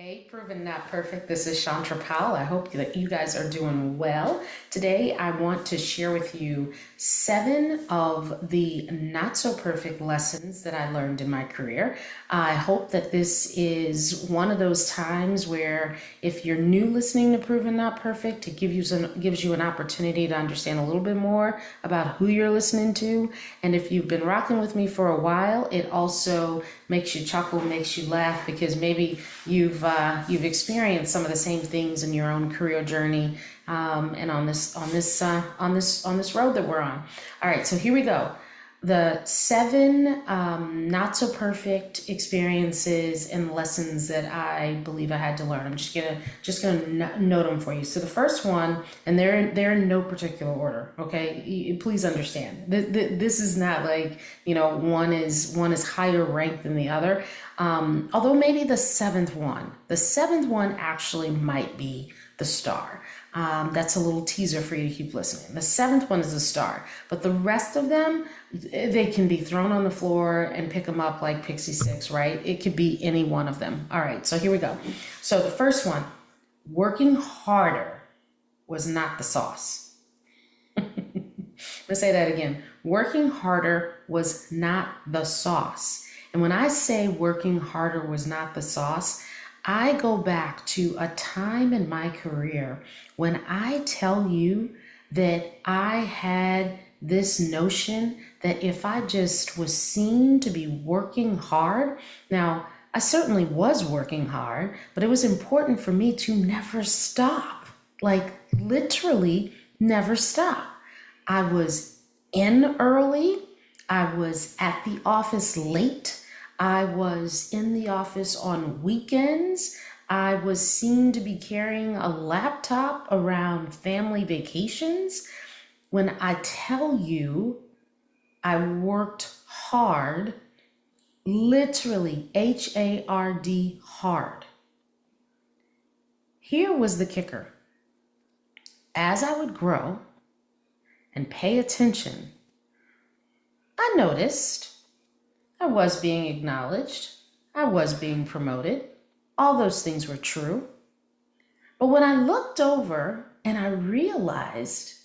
Hey, proven not perfect. This is Chantra Powell. I hope that you guys are doing well. Today, I want to share with you 7 of the not so perfect lessons that I learned in my career. I hope that this is one of those times where if you're new listening to Proven Not Perfect, it gives you an opportunity to understand a little bit more about who you're listening to. And if you've been rocking with me for a while, it also makes you chuckle, makes you laugh, because maybe you've experienced some of the same things in your own career journey, and on this road that we're on. All right, so here we go. The 7 not so perfect experiences and lessons that I believe I had to learn. I'm just gonna note them for you. So the first one, and they're in no particular order. Okay, please understand. This is not like one is higher ranked than the other. Although maybe the seventh one actually might be the star. That's a little teaser for you to keep listening. The 7th one is a star, but the rest of them, they can be thrown on the floor and pick them up like Pixie Sticks, right? It could be any one of them. All right, so here we go. So the first one, working harder was not the sauce. Let's say that again. Working harder was not the sauce. And when I say working harder was not the sauce, I go back to a time in my career when I tell you that I had this notion that if I just was seen to be working hard, now I certainly was working hard, but it was important for me to never stop, like literally never stop. I was in early, I was at the office late, I was in the office on weekends. I was seen to be carrying a laptop around family vacations. When I tell you I worked hard, literally HARD, hard. Here was the kicker. As I would grow and pay attention, I noticed I was being acknowledged. I was being promoted. All those things were true. But when I looked over and I realized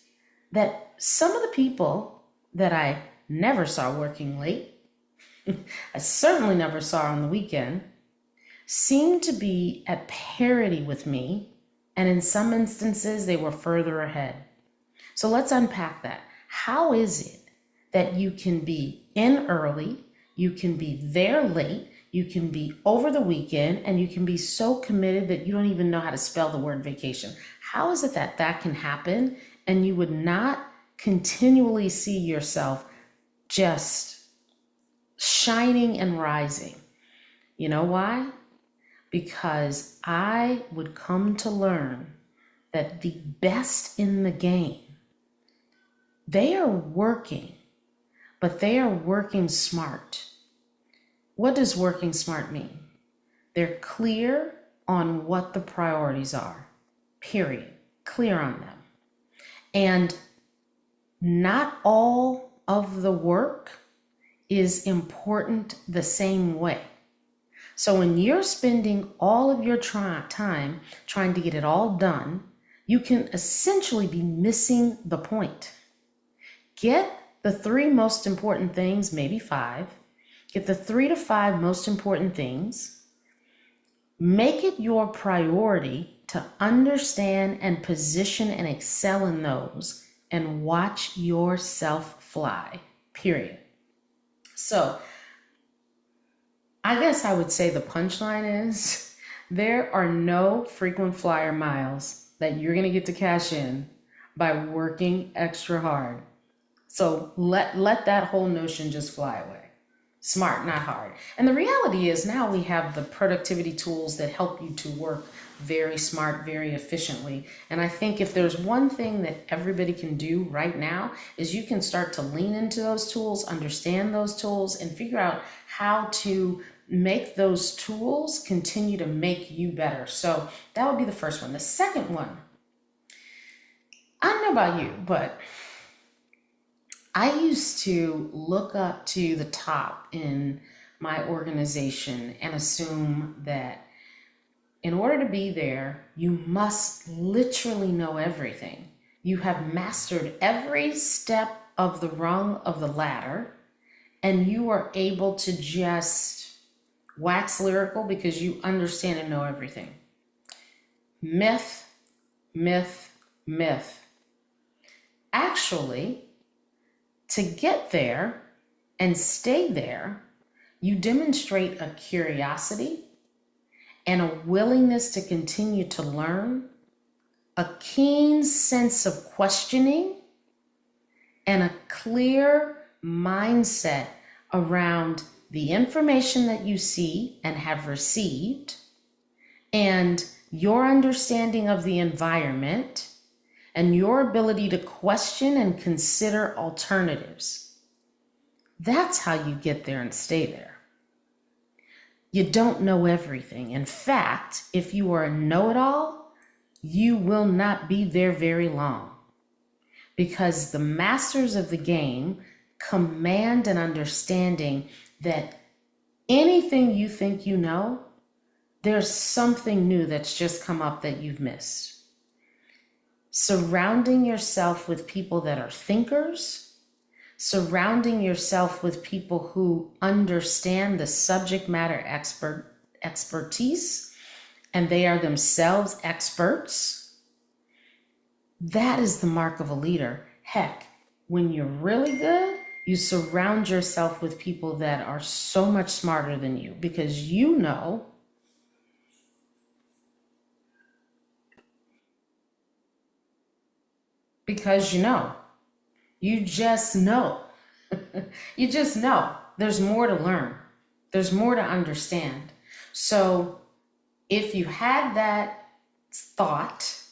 that some of the people that I never saw working late, I certainly never saw on the weekend, seemed to be at parity with me, and in some instances, they were further ahead. So let's unpack that. How is it that you can be in early, you can be there late, you can be over the weekend, and you can be so committed that you don't even know how to spell the word vacation? How is it that that can happen and you would not continually see yourself just shining and rising? You know why? Because I would come to learn that the best in the game, they are working, but they are working smart. What does working smart mean? They're clear on what the priorities are, period. Clear on them. And not all of the work is important the same way. So when you're spending all of your time trying to get it all done, you can essentially be missing the point. Get the 3 most important things, maybe 5. Get the 3 to 5 most important things. Make it your priority to understand and position and excel in those, and watch yourself fly, period. So I guess I would say the punchline is there are no frequent flyer miles that you're going to get to cash in by working extra hard. So let that whole notion just fly away. Smart, not hard. And the reality is now we have the productivity tools that help you to work very smart, very efficiently. And I think if there's one thing that everybody can do right now is you can start to lean into those tools, understand those tools, and figure out how to make those tools continue to make you better. So that would be the first one. The second one, I don't know about you, but I used to look up to the top in my organization and assume that in order to be there, you must literally know everything. You have mastered every step of the rung of the ladder, and you are able to just wax lyrical because you understand and know everything. Myth, myth, myth. Actually, to get there and stay there, you demonstrate a curiosity and a willingness to continue to learn, a keen sense of questioning, and a clear mindset around the information that you see and have received, and your understanding of the environment, and your ability to question and consider alternatives. That's how you get there and stay there. You don't know everything. In fact, if you are a know-it-all, you will not be there very long, because the masters of the game command an understanding that anything you think you know, there's something new that's just come up that you've missed. Surrounding yourself with people that are thinkers, surrounding yourself with people who understand the subject matter expertise, and they are themselves experts, that is the mark of a leader. Heck, when you're really good, you surround yourself with people that are so much smarter than you, because you know you just know. You just know there's more to learn. There's more to understand. So if you had that thought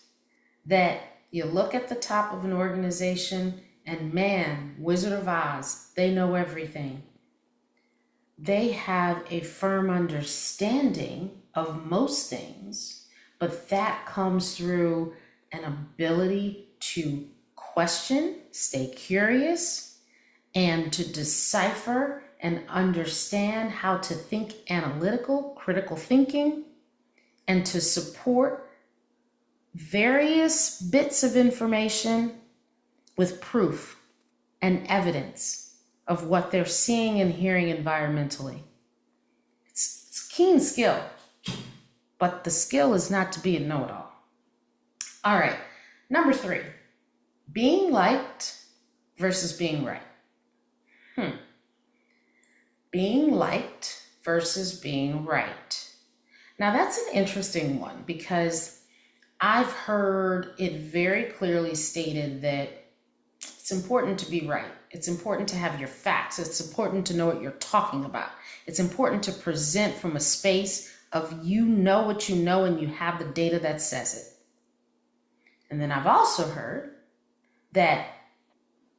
that you look at the top of an organization and man, Wizard of Oz, they know everything. They have a firm understanding of most things, but that comes through an ability to question, stay curious, and to decipher and understand how to think analytical, critical thinking, and to support various bits of information with proof and evidence of what they're seeing and hearing environmentally. It's keen skill, but the skill is not to be a know-it-all. All right, number 3, being liked versus being right. Being liked versus being right. Now that's an interesting one, because I've heard it very clearly stated that it's important to be right. It's important to have your facts. It's important to know what you're talking about. It's important to present from a space of you know what you know and you have the data that says it. And then I've also heard that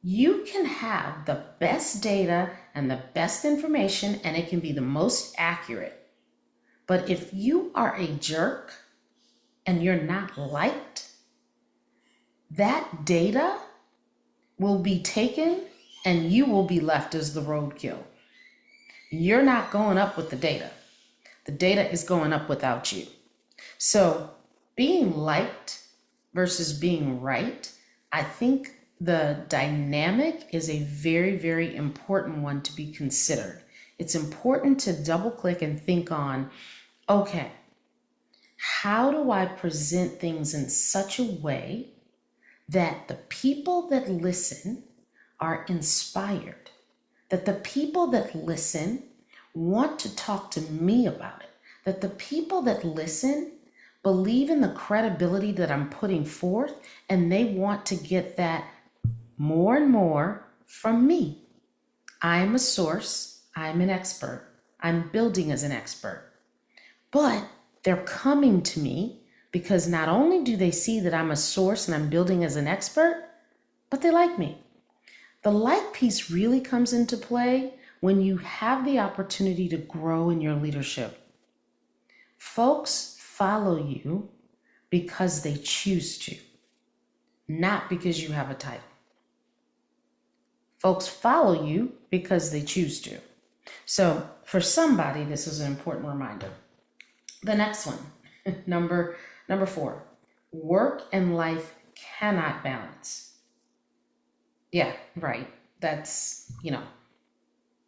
you can have the best data and the best information and it can be the most accurate. But if you are a jerk and you're not liked, that data will be taken and you will be left as the roadkill. You're not going up with the data. The data is going up without you. So being liked versus being right, I think the dynamic is a very, very important one to be considered. It's important to double click and think on, okay, how do I present things in such a way that the people that listen are inspired, that the people that listen want to talk to me about it, that the people that listen believe in the credibility that I'm putting forth and they want to get that more and more from me. I'm a source, I'm an expert, I'm building as an expert, but they're coming to me because not only do they see that I'm a source and I'm building as an expert, but they like me. The like piece really comes into play when you have the opportunity to grow in your leadership. Folks follow you because they choose to, not because you have a title. Folks follow you because they choose to. So for somebody, this is an important reminder. The next one, Number 4, work and life cannot balance. Yeah, right. That's,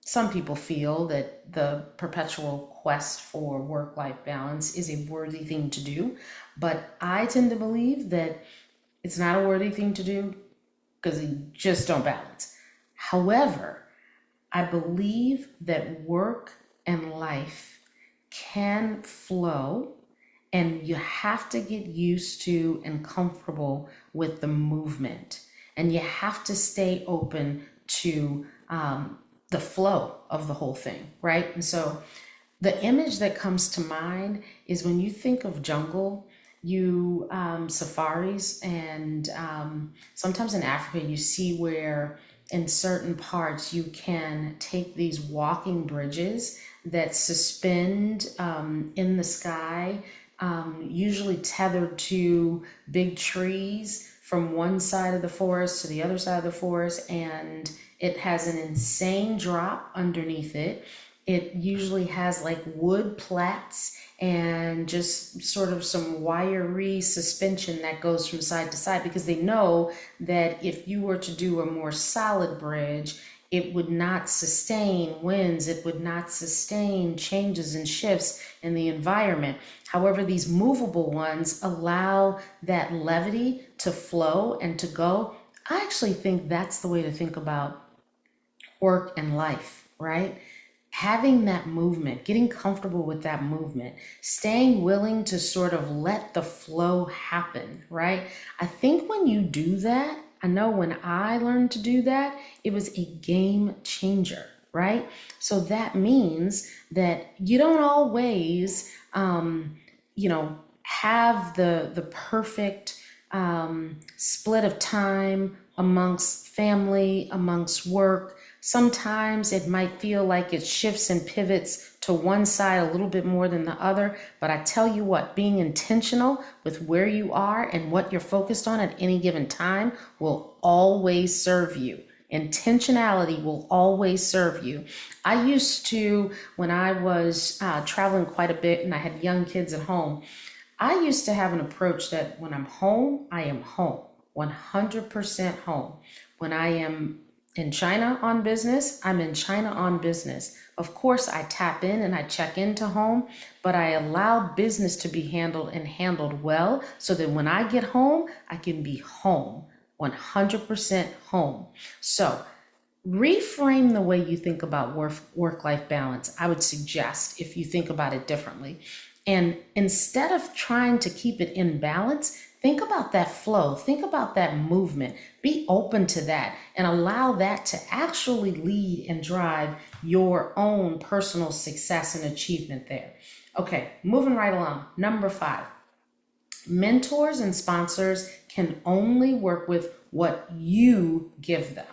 some people feel that the perpetual quest for work-life balance is a worthy thing to do, but I tend to believe that it's not a worthy thing to do because you just don't balance. However, I believe that work and life can flow, and you have to get used to and comfortable with the movement. And you have to stay open to the flow of the whole thing, right? And so the image that comes to mind is when you think of jungle, you safaris, and sometimes in Africa, you see where in certain parts you can take these walking bridges that suspend in the sky, usually tethered to big trees from one side of the forest to the other side of the forest, and it has an insane drop underneath it. It usually has like wood plats and just sort of some wiry suspension that goes from side to side, because they know that if you were to do a more solid bridge, it would not sustain winds, it would not sustain changes and shifts in the environment. However, these movable ones allow that levity to flow and to go. I actually think that's the way to think about work and life, right? Having that movement, getting comfortable with that movement, staying willing to sort of let the flow happen, right? I think when you do that, I know when I learned to do that, it was a game changer, right? So that means that you don't always, have the perfect split of time amongst family, amongst work. Sometimes it might feel like it shifts and pivots to one side a little bit more than the other. But I tell you what, being intentional with where you are and what you're focused on at any given time will always serve you. Intentionality will always serve you. I used to, when I was traveling quite a bit and I had young kids at home, I used to have an approach that when I'm home, I am home, 100% home. When I am in China on business, I'm in China on business. Of course, I tap in and I check into home, but I allow business to be handled and handled well so that when I get home, I can be home, 100% home. So reframe the way you think about work-life balance. I would suggest if you think about it differently. And instead of trying to keep it in balance, think about that flow, think about that movement, be open to that, and allow that to actually lead and drive your own personal success and achievement there. Okay, moving right along. Number 5, mentors and sponsors can only work with what you give them.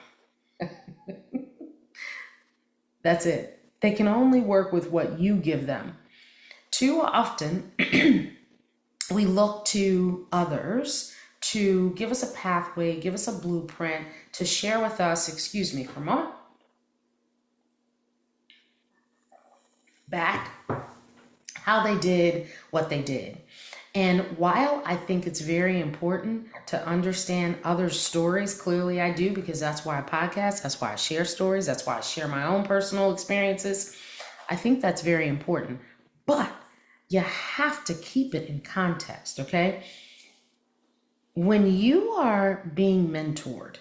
That's it. They can only work with what you give them. Too often, we look to others to give us a pathway, give us a blueprint, to share with us, excuse me for a moment, back how they did what they did. And while I think it's very important to understand others' stories, clearly I do, because that's why I podcast, that's why I share stories, that's why I share my own personal experiences. I think that's very important. But you have to keep it in context, okay? When you are being mentored,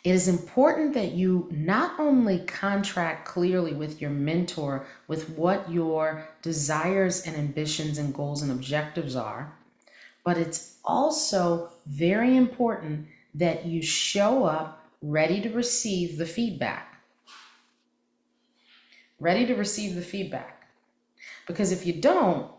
it is important that you not only contract clearly with your mentor with what your desires and ambitions and goals and objectives are, but it's also very important that you show up ready to receive the feedback. Ready to receive the feedback. Because if you don't,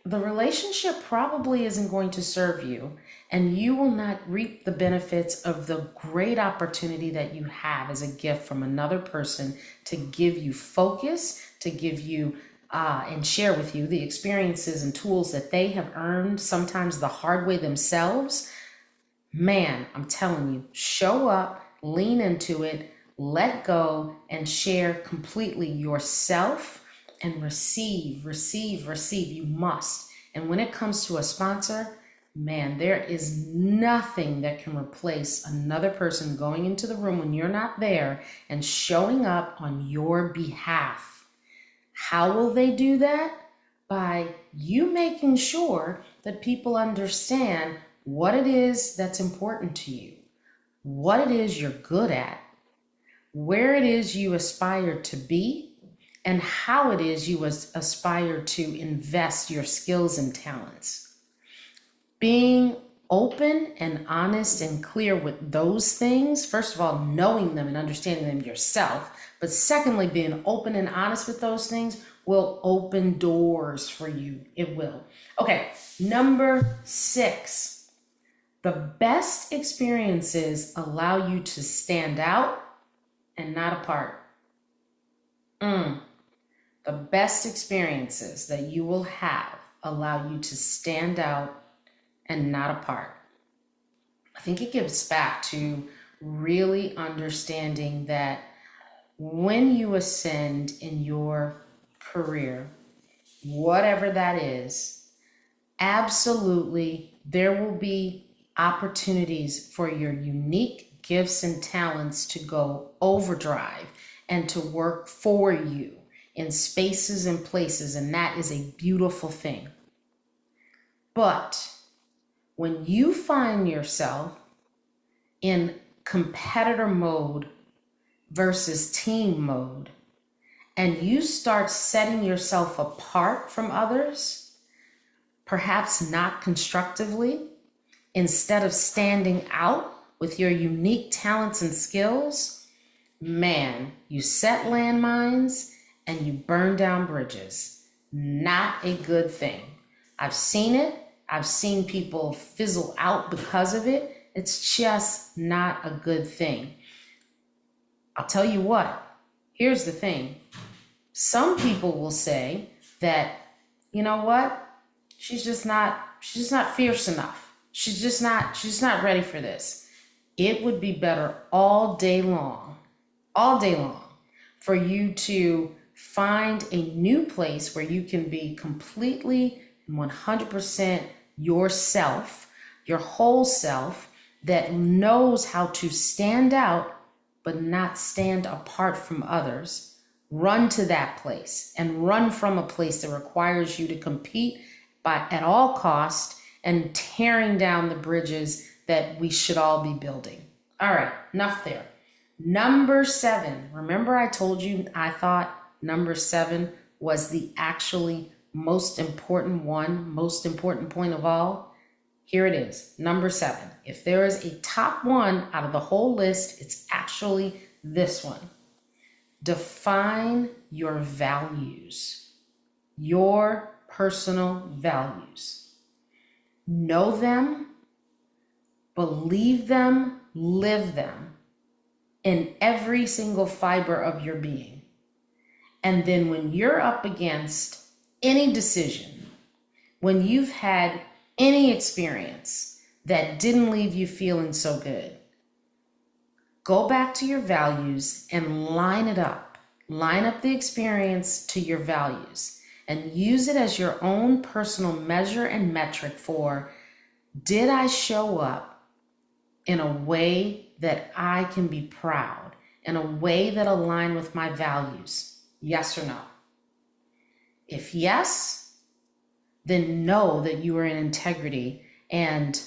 the relationship probably isn't going to serve you, and you will not reap the benefits of the great opportunity that you have as a gift from another person to give you focus, to give you and share with you the experiences and tools that they have earned, sometimes the hard way themselves. Man, I'm telling you, show up, lean into it, let go, and share completely yourself and receive, receive, receive. You must. And when it comes to a sponsor, man, there is nothing that can replace another person going into the room when you're not there and showing up on your behalf. How will they do that? By you making sure that people understand what it is that's important to you, what it is you're good at, where it is you aspire to be, and how it is you aspire to invest your skills and talents. Being open and honest and clear with those things, first of all, knowing them and understanding them yourself, but secondly, being open and honest with those things will open doors for you. It will. Okay, number 6, the best experiences allow you to stand out and not apart. The best experiences that you will have allow you to stand out and not apart. I think it gives back to really understanding that when you ascend in your career, whatever that is, absolutely there will be opportunities for your unique gifts and talents to go overdrive and to work for you in spaces and places, and that is a beautiful thing. But when you find yourself in competitor mode versus team mode, and you start setting yourself apart from others, perhaps not constructively, instead of standing out with your unique talents and skills, man, you set landmines and you burn down bridges. Not a good thing. I've seen it. I've seen people fizzle out because of it. It's just not a good thing. I'll tell you what, here's the thing. Some people will say that, you know what? She's just not fierce enough. She's just not ready for this. It would be better all day long, for you to find a new place where you can be completely 100% yourself, your whole self, that knows how to stand out but not stand apart from others. Run to that place and run from a place that requires you to compete at all cost and tearing down the bridges that we should all be building. All right, enough there. Number 7. Remember I told you I thought number 7 was the actually most important point of all? Here it is, number 7. If there is a top one out of the whole list, it's actually this one. Define your values, your personal values. Know them, believe them, live them in every single fiber of your being. And then when you're up against any decision, when you've had any experience that didn't leave you feeling so good, go back to your values and line it up. Line up the experience to your values and use it as your own personal measure and metric for, did I show up in a way that I can be proud, in a way that align with my values? Yes or no? If yes, then know that you are in integrity and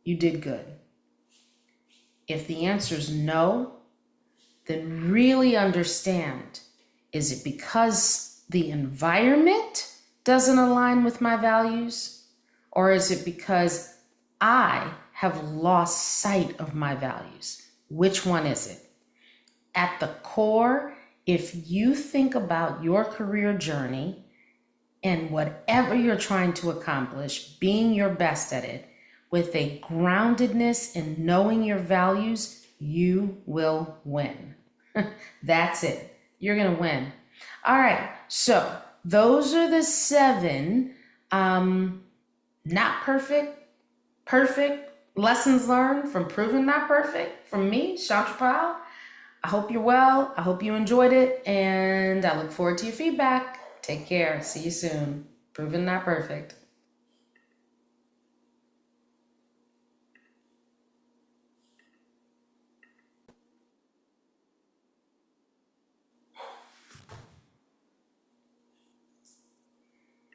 you did good. If the answer is no, then really understand, is it because the environment doesn't align with my values? Or is it because I have lost sight of my values? Which one is it? At the core, if you think about your career journey and whatever you're trying to accomplish, being your best at it, with a groundedness in knowing your values, you will win. That's it. You're going to win. All right. So those are the 7 not perfect lessons learned from Proven Not Perfect from me, Chandra Powell. I hope you're well. I hope you enjoyed it. And I look forward to your feedback. Take care. See you soon. Proven not perfect.